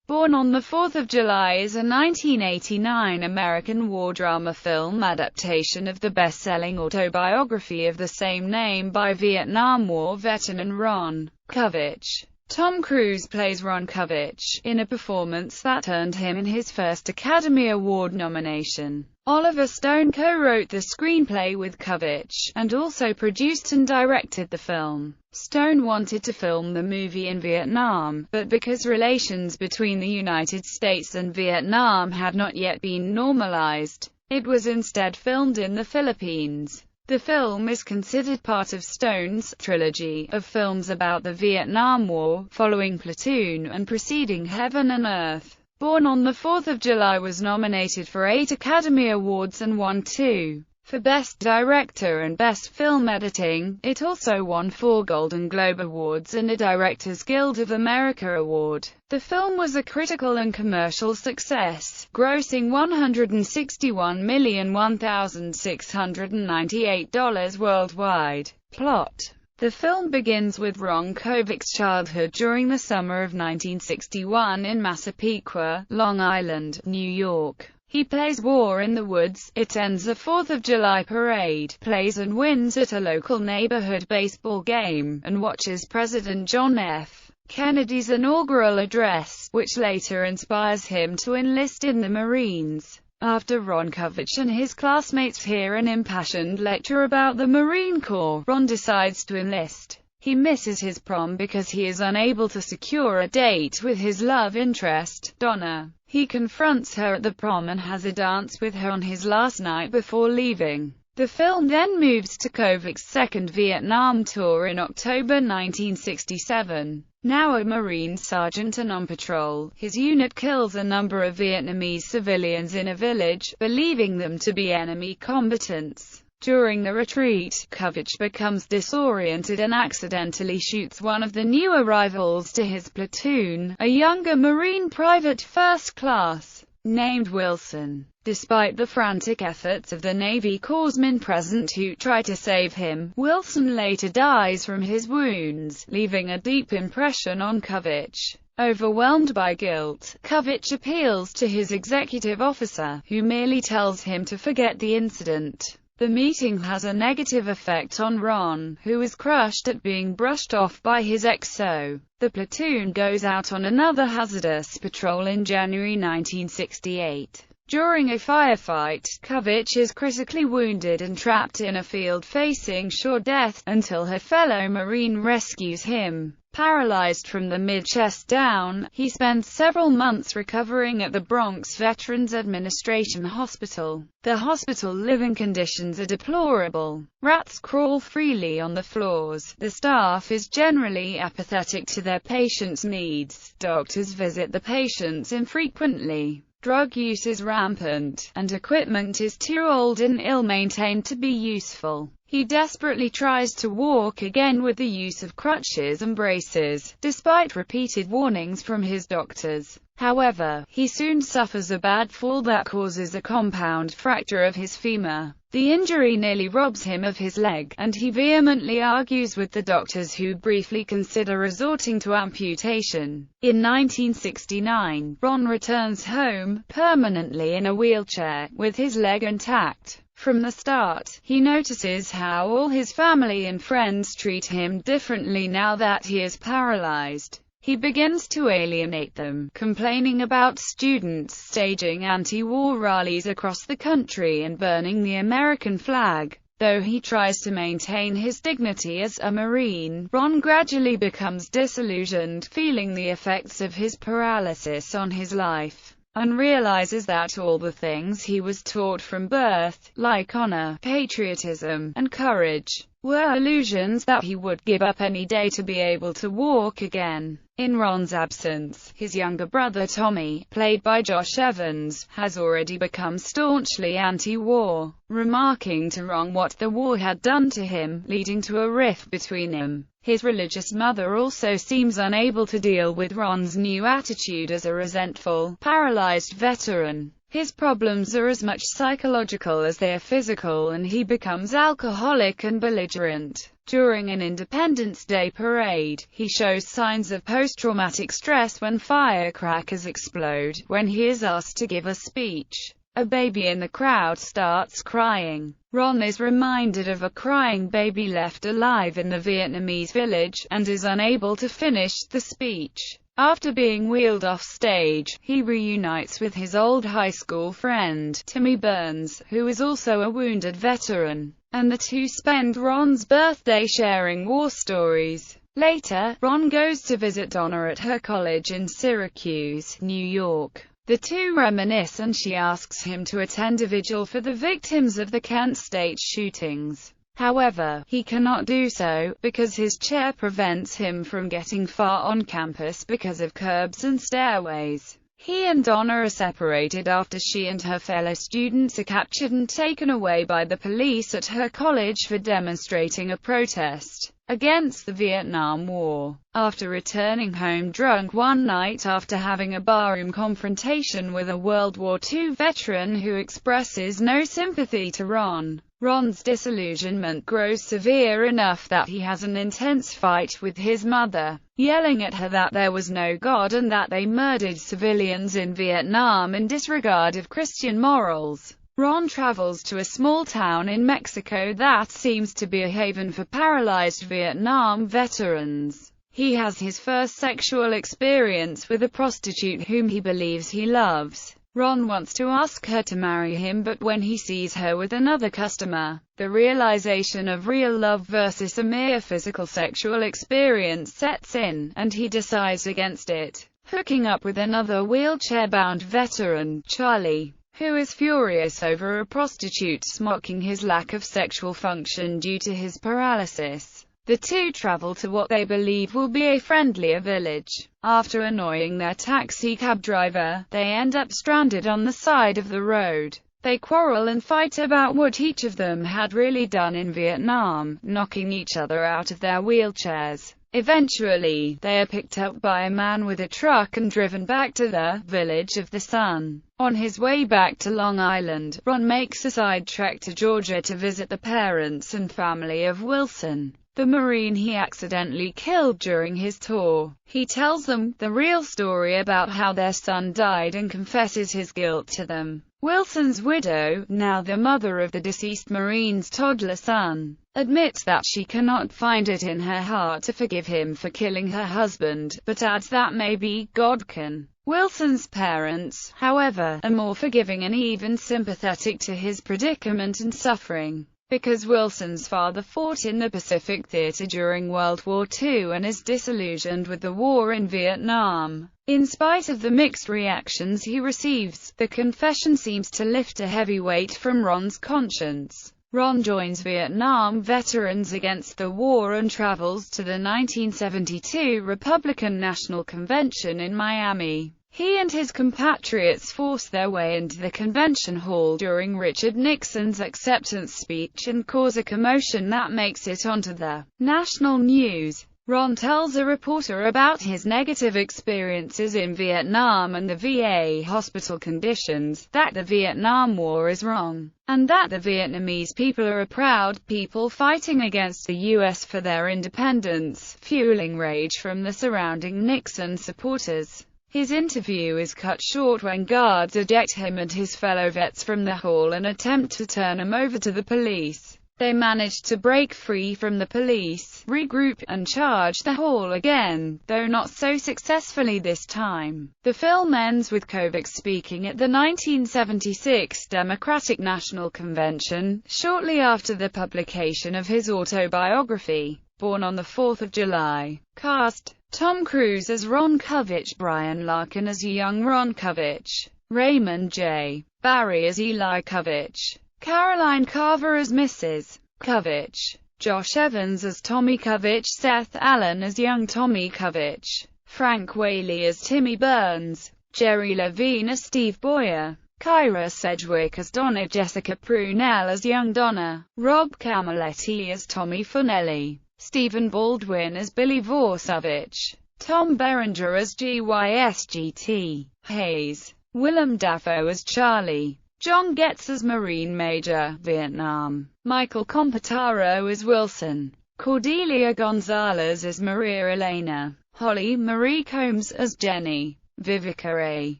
Born on the 4th of July is a 1989 American war drama film adaptation of the best-selling autobiography of the same name by Vietnam War veteran Ron Covich. Tom Cruise plays Ron Covich, in a performance that earned him his first Academy Award nomination. Oliver Stone co-wrote the screenplay with Covich, and also produced and directed the film. Stone wanted to film the movie in Vietnam, but because relations between the United States and Vietnam had not yet been normalized, it was instead filmed in the Philippines. The film is considered part of Stone's trilogy of films about the Vietnam War, following Platoon and preceding Heaven and Earth. Born on the 4th of July was nominated for 8 Academy Awards and won 2. For Best Director and Best Film Editing, it also won 4 Golden Globe Awards and a Directors Guild of America award. The film was a critical and commercial success, grossing $161,001,698 worldwide. Plot: the film begins with Ron Covich's childhood during the summer of 1961 in Massapequa, Long Island, New York. He plays War in the Woods, attends a 4th of July parade, plays and wins at a local neighborhood baseball game, and watches President John F. Kennedy's inaugural address, which later inspires him to enlist in the Marines. After Ron Covich and his classmates hear an impassioned lecture about the Marine Corps, Ron decides to enlist. He misses his prom because he is unable to secure a date with his love interest, Donna. He confronts her at the prom and has a dance with her on his last night before leaving. The film then moves to Covich's second Vietnam tour in October 1967. Now a Marine sergeant and on patrol, his unit kills a number of Vietnamese civilians in a village, believing them to be enemy combatants. During the retreat, Covich becomes disoriented and accidentally shoots one of the new arrivals to his platoon, a younger Marine private first class, named Wilson. Despite the frantic efforts of the Navy corpsmen present who try to save him, Wilson later dies from his wounds, leaving a deep impression on Covich. Overwhelmed by guilt, Covich appeals to his executive officer, who merely tells him to forget the incident. The meeting has a negative effect on Ron, who is crushed at being brushed off by his XO. The platoon goes out on another hazardous patrol in January 1968. During a firefight, Covich is critically wounded and trapped in a field facing sure death, until her fellow Marine rescues him. Paralyzed from the mid-chest down, he spends several months recovering at the Bronx Veterans Administration Hospital. The hospital living conditions are deplorable. Rats crawl freely on the floors. The staff is generally apathetic to their patients' needs. Doctors visit the patients infrequently. Drug use is rampant, and equipment is too old and ill-maintained to be useful. He desperately tries to walk again with the use of crutches and braces, despite repeated warnings from his doctors. However, he soon suffers a bad fall that causes a compound fracture of his femur. The injury nearly robs him of his leg, and he vehemently argues with the doctors who briefly consider resorting to amputation. In 1969, Ron returns home, permanently in a wheelchair, with his leg intact. From the start, he notices how all his family and friends treat him differently now that he is paralyzed. He begins to alienate them, complaining about students staging anti-war rallies across the country and burning the American flag. Though he tries to maintain his dignity as a Marine, Ron gradually becomes disillusioned, feeling the effects of his paralysis on his life, and realizes that all the things he was taught from birth, like honor, patriotism, and courage, were illusions that he would give up any day to be able to walk again. In Ron's absence, his younger brother Tommy, played by Josh Evans, has already become staunchly anti-war, remarking to Ron what the war had done to him, leading to a rift between them. His religious mother also seems unable to deal with Ron's new attitude as a resentful, paralyzed veteran. His problems are as much psychological as they are physical, and he becomes alcoholic and belligerent. During an Independence Day parade, he shows signs of post-traumatic stress when firecrackers explode. When he is asked to give a speech, a baby in the crowd starts crying. Ron is reminded of a crying baby left alive in the Vietnamese village, and is unable to finish the speech. After being wheeled off stage, he reunites with his old high school friend, Timmy Burns, who is also a wounded veteran, and the two spend Ron's birthday sharing war stories. Later, Ron goes to visit Donna at her college in Syracuse, New York. The two reminisce, and she asks him to attend a vigil for the victims of the Kent State shootings. However, he cannot do so, because his chair prevents him from getting far on campus because of curbs and stairways. He and Donna are separated after she and her fellow students are captured and taken away by the police at her college for demonstrating a protest against the Vietnam War. After returning home drunk one night after having a barroom confrontation with a World War II veteran who expresses no sympathy to Ron, Ron's disillusionment grows severe enough that he has an intense fight with his mother, yelling at her that there was no God and that they murdered civilians in Vietnam in disregard of Christian morals. Ron travels to a small town in Mexico that seems to be a haven for paralyzed Vietnam veterans. He has his first sexual experience with a prostitute whom he believes he loves. Ron wants to ask her to marry him, but when he sees her with another customer, the realization of real love versus a mere physical sexual experience sets in, and he decides against it, hooking up with another wheelchair-bound veteran, Charlie, who is furious over a prostitute mocking his lack of sexual function due to his paralysis. The two travel to what they believe will be a friendlier village. After annoying their taxi cab driver, they end up stranded on the side of the road. They quarrel and fight about what each of them had really done in Vietnam, knocking each other out of their wheelchairs. Eventually, they are picked up by a man with a truck and driven back to the Village of the Sun. On his way back to Long Island, Ron makes a side trek to Georgia to visit the parents and family of Wilson, the Marine he accidentally killed during his tour. He tells them the real story about how their son died and confesses his guilt to them. Wilson's widow, now the mother of the deceased Marine's toddler son, admits that she cannot find it in her heart to forgive him for killing her husband, but adds that maybe God can. Wilson's parents, however, are more forgiving and even sympathetic to his predicament and suffering, because Wilson's father fought in the Pacific Theater during World War II and is disillusioned with the war in Vietnam. In spite of the mixed reactions he receives, the confession seems to lift a heavy weight from Ron's conscience. Ron joins Vietnam Veterans Against the War and travels to the 1972 Republican National Convention in Miami. He and his compatriots force their way into the convention hall during Richard Nixon's acceptance speech and cause a commotion that makes it onto the national news. Ron tells a reporter about his negative experiences in Vietnam and the VA hospital conditions, that the Vietnam War is wrong, and that the Vietnamese people are a proud people fighting against the U.S. for their independence, fueling rage from the surrounding Nixon supporters. His interview is cut short when guards eject him and his fellow vets from the hall and attempt to turn him over to the police. They manage to break free from the police, regroup, and charge the hall again, though not so successfully this time. The film ends with Kovacs speaking at the 1976 Democratic National Convention, shortly after the publication of his autobiography, Born on the 4th of July. Cast: Tom Cruise as Ron Kovacs, Brian Larkin as young Ron Kovacs, Raymond J. Barry as Eli Kovacs, Caroline Carver as Mrs. Kovacs, Josh Evans as Tommy Kovacs, Seth Allen as young Tommy Kovacs, Frank Whaley as Timmy Burns, Jerry Levine as Steve Boyer, Kyra Sedgwick as Donna, Jessica Prunell as young Donna, Rob Camilletti as Tommy Finelli, Stephen Baldwin as Billy Vorsovich, Tom Berenger as GYSGT Hayes, Willem Dafoe as Charlie. John Getz as Marine Major, Vietnam. Michael Compataro as Wilson. Cordelia Gonzalez as Maria Elena. Holly Marie Combs as Jenny. Vivica A.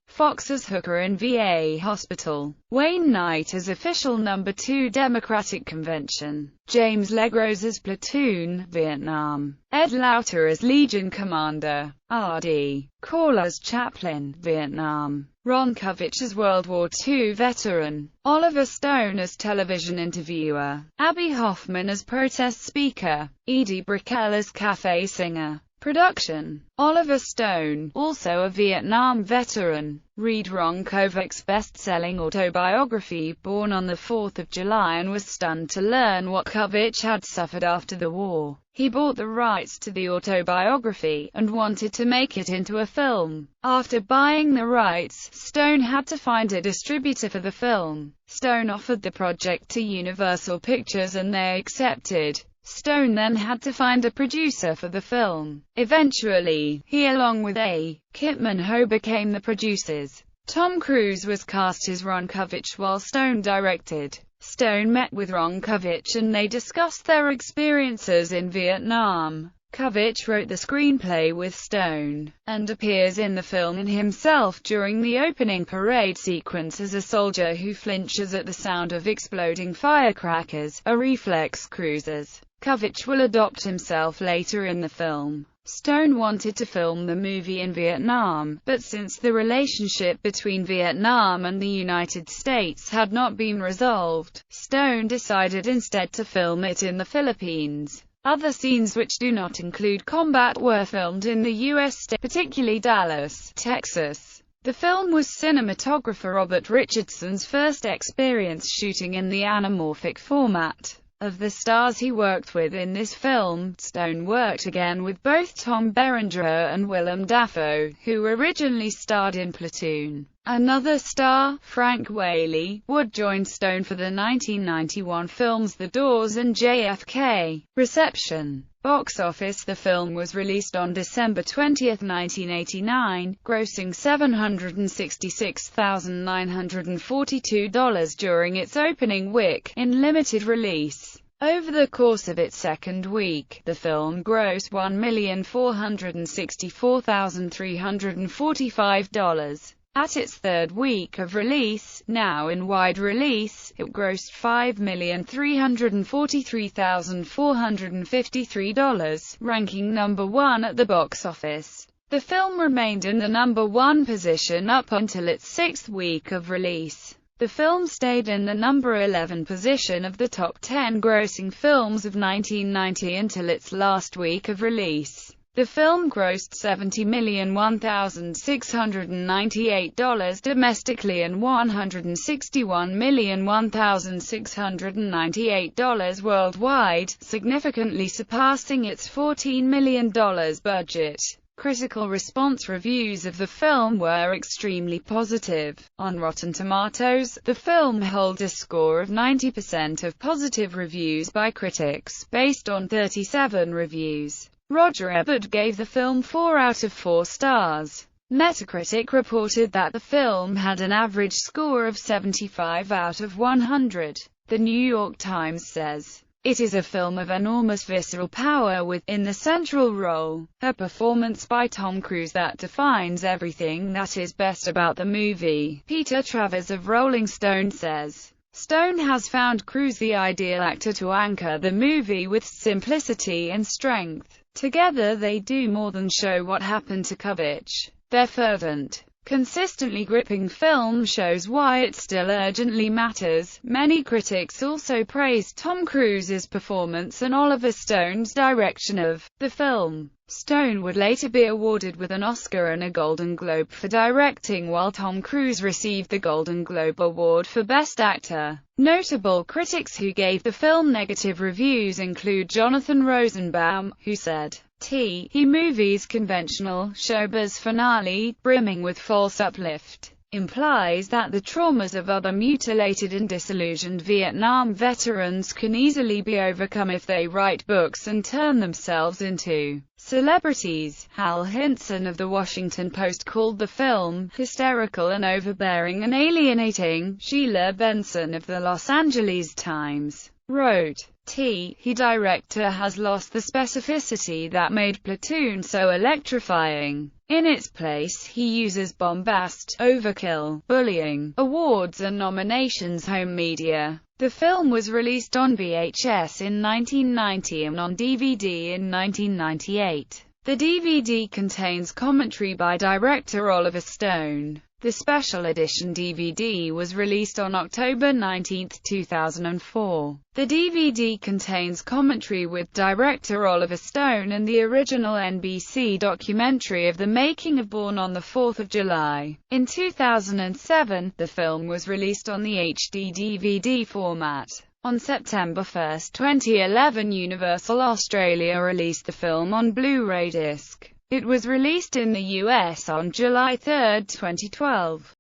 Fox as Hooker in VA Hospital. Wayne Knight as Official No. 2 Democratic Convention. James Legros as Platoon, Vietnam. Ed Lauter as Legion Commander. R.D. Call as Chaplain, Vietnam. Ron Kovic as World War II veteran. Oliver Stone as television interviewer. Abby Hoffman as protest speaker. Edie Brickell as cafe singer. Production. Oliver Stone, also a Vietnam veteran. Read Ron Kovic's best-selling autobiography, born on the 4th of July, and was stunned to learn what Kovic had suffered after the war. He bought the rights to the autobiography, and wanted to make it into a film. After buying the rights, Stone had to find a distributor for the film. Stone offered the project to Universal Pictures and they accepted. Stone then had to find a producer for the film. Eventually, he along with A. Kipman Ho became the producers. Tom Cruise was cast as Ron Kovic while Stone directed. Stone met with Ron Kovic and they discussed their experiences in Vietnam. Kovic wrote the screenplay with Stone, and appears in the film in himself during the opening parade sequence as a soldier who flinches at the sound of exploding firecrackers, a reflex Cruise's. Kovic will adopt himself later in the film. Stone wanted to film the movie in Vietnam, but since the relationship between Vietnam and the United States had not been resolved, Stone decided instead to film it in the Philippines. Other scenes which do not include combat were filmed in the U.S. state, particularly Dallas, Texas. The film was cinematographer Robert Richardson's first experience shooting in the anamorphic format. Of the stars he worked with in this film, Stone worked again with both Tom Berenger and Willem Dafoe, who originally starred in Platoon. Another star, Frank Whaley, would join Stone for the 1991 films The Doors and JFK. Reception. Box office. The film was released on December 20, 1989, grossing $766,942 during its opening week, in limited release. Over the course of its second week, the film grossed $1,464,345. At its third week of release, now in wide release, it grossed $5,343,453, ranking number 1 at the box office. The film remained in the number 1 position up until its sixth week of release. The film stayed in the number 11 position of the top 10 grossing films of 1990 until its last week of release. The film grossed $70,001,698 domestically and $161,001,698 worldwide, significantly surpassing its $14 million budget. Critical response. Reviews of the film were extremely positive. On Rotten Tomatoes, the film holds a score of 90% of positive reviews by critics, based on 37 reviews. Roger Ebert gave the film 4 out of 4 stars. Metacritic reported that the film had an average score of 75 out of 100. The New York Times says, "It is a film of enormous visceral power with, in the central role, a performance by Tom Cruise that defines everything that is best about the movie." Peter Travers of Rolling Stone says, "Stone has found Cruise the ideal actor to anchor the movie with simplicity and strength. Together they do more than show what happened to Kovic. Their fervent, consistently gripping film shows why it still urgently matters." Many critics also praised Tom Cruise's performance and Oliver Stone's direction of the film. Stone would later be awarded with an Oscar and a Golden Globe for directing, while Tom Cruise received the Golden Globe Award for Best Actor. Notable critics who gave the film negative reviews include Jonathan Rosenbaum, who said, "He movie's conventional, showbiz finale, brimming with false uplift. implies that the traumas of other mutilated and disillusioned Vietnam veterans can easily be overcome if they write books and turn themselves into celebrities. Hal Hinson of The Washington Post called the film hysterical and overbearing and alienating. Sheila Benson of the Los Angeles Times wrote, "He director has lost the specificity that made Platoon so electrifying. In its place, he uses bombast, overkill, bullying, awards and nominations home media." The film was released on VHS in 1990 and on DVD in 1998. The DVD contains commentary by director Oliver Stone. The special edition DVD was released on October 19, 2004. The DVD contains commentary with director Oliver Stone and the original NBC documentary of the making of Born on the 4th of July. In 2007, the film was released on the HD DVD format. On September 1, 2011, Universal Australia released the film on Blu-ray disc. It was released in the US on July 3, 2012.